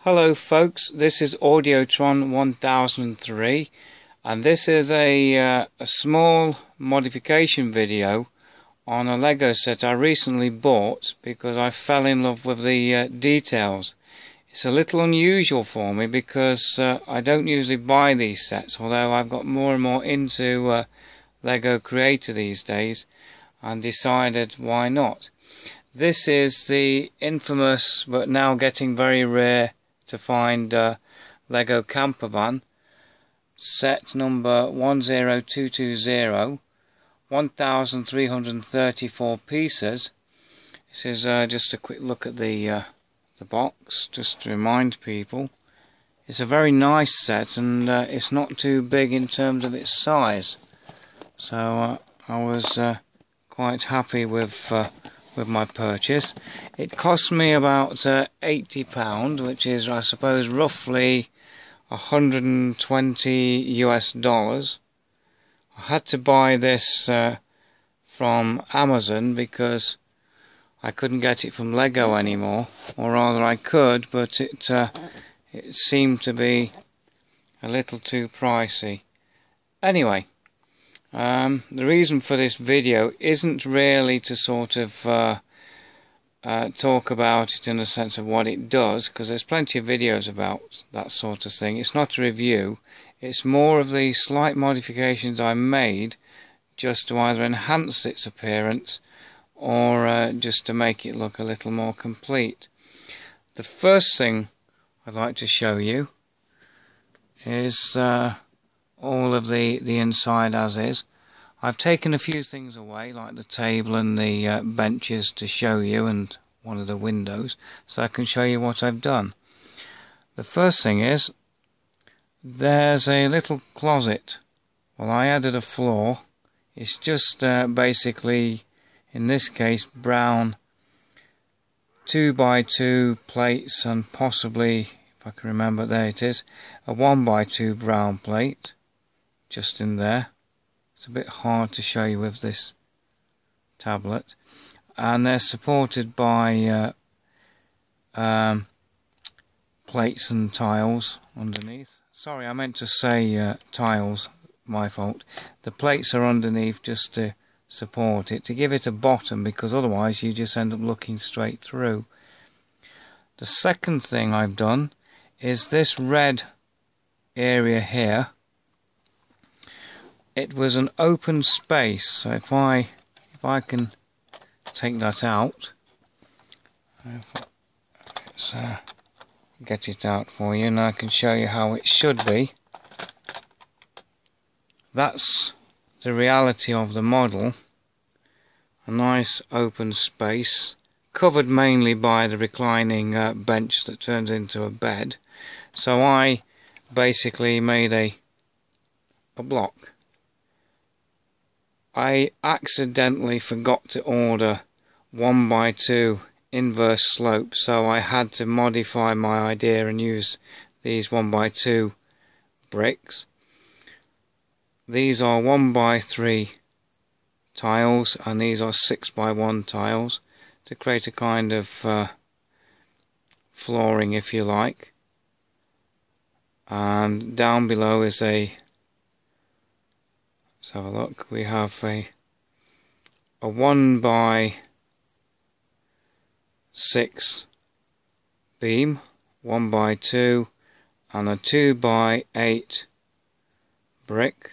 Hello folks, this is Audiotron 1003 and this is a small modification video on a Lego set I recently bought because I fell in love with the details. It's a little unusual for me because I don't usually buy these sets, although I've got more and more into Lego Creator these days and decided why not. This is the infamous but now getting very rare to find Lego Campervan set number 10220, 1334 pieces. This is just a quick look at the box, just to remind people. It's a very nice set and it's not too big in terms of its size, so I was quite happy with my purchase. It cost me about £80, which is, I suppose, roughly 120 US dollars. I had to buy this from Amazon because I couldn't get it from Lego anymore, or rather I could, but it seemed to be a little too pricey. Anyway, the reason for this video isn't really to sort of talk about it in the sense of what it does, because there's plenty of videos about that sort of thing. It's not a review, it's more of the slight modifications I made just to either enhance its appearance or just to make it look a little more complete. The first thing I'd like to show you is all of the inside as is. I've taken a few things away, like the table and the benches, to show you, and one of the windows, so I can show you what I've done. The first thing is, there's a little closet. Well, I added a floor. It's just basically, in this case, brown 2x2 plates, and possibly, if I can remember, there it is, a 1x2 brown plate just in there. It's a bit hard to show you with this tablet, and they're supported by plates and tiles underneath. Sorry, I meant to say tiles, my fault. The plates are underneath just to support it, to give it a bottom, because otherwise you just end up looking straight through. The second thing I've done is this red area here. It was an open space, so if I can take that out, let's get it out for you, and I can show you how it should be. That's the reality of the model. A nice open space, covered mainly by the reclining bench that turns into a bed. So I basically made a block. I accidentally forgot to order 1x2 inverse slope, so I had to modify my idea and use these 1x2 bricks. These are 1x3 tiles and these are 6x1 tiles to create a kind of flooring, if you like. And down below is a, let's have a look, we have a 1x6 beam, 1x2, and a 2x8 brick.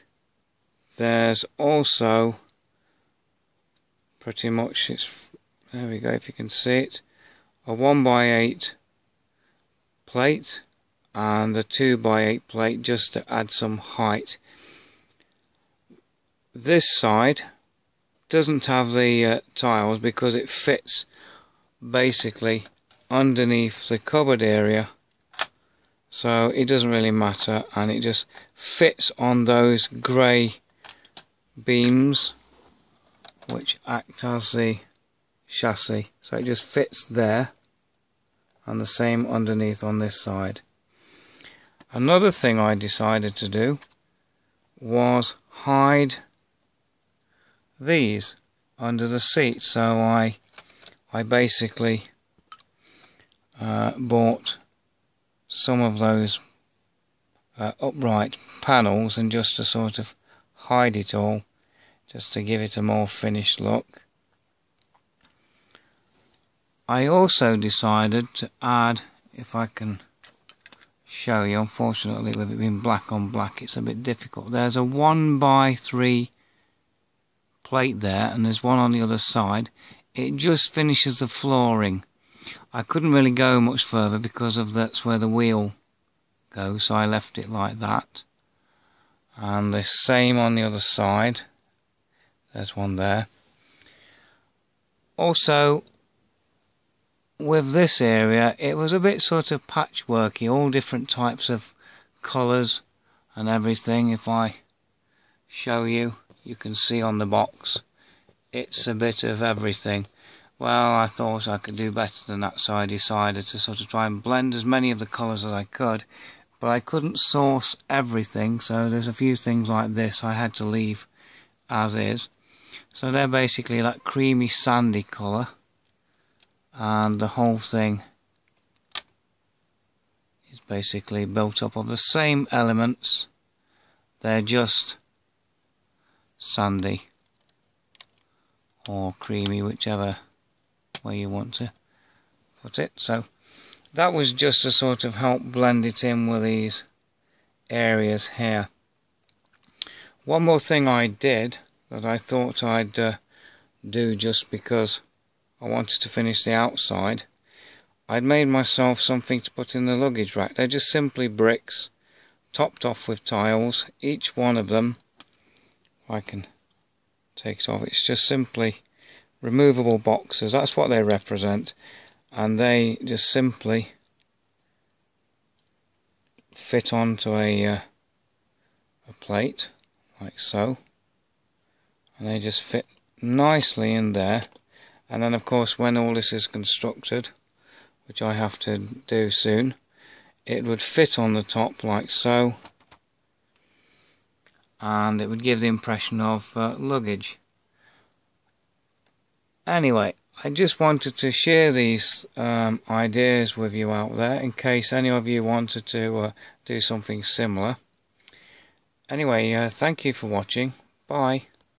There's also pretty much, there we go, if you can see it, a 1x8 plate and a 2x8 plate just to add some height. This side doesn't have the tiles because it fits basically underneath the cupboard area, so it doesn't really matter, and it just fits on those grey beams which act as the chassis, so it just fits there, and the same underneath on this side. Another thing I decided to do was hide these under the seat, so I basically bought some of those upright panels, and just to sort of hide it all, just to give it a more finished look. I also decided to add, if I can show you, unfortunately with it being black on black it's a bit difficult, there's a 1x3 plate there and there's one on the other side. It just finishes the flooring. I couldn't really go much further because of that's where the wheel goes, so I left it like that. And the same on the other side, there's one there. Also with this area it was a bit sort of patchworky, all different types of colours and everything. If I show you, you can see on the box it's a bit of everything. Well, I thought I could do better than that, so I decided to sort of try and blend as many of the colours as I could, but I couldn't source everything, so there's a few things like this I had to leave as is. So they're basically that creamy sandy colour, and the whole thing is basically built up of the same elements. They're just sandy or creamy, whichever way you want to put it. So that was just to sort of help blend it in with these areas here. One more thing I did that I thought I'd do just because I wanted to finish the outside, I'd made myself something to put in the luggage rack. They're just simply bricks topped off with tiles, each one of them, if I can take it off, it's just simply removable boxes. That's what they represent, and they just simply fit onto a plate like so, and they just fit nicely in there. And then of course when all this is constructed, which I have to do soon, it would fit on the top like so, and it would give the impression of luggage. Anyway, I just wanted to share these ideas with you out there in case any of you wanted to do something similar. Anyway, thank you for watching. Bye.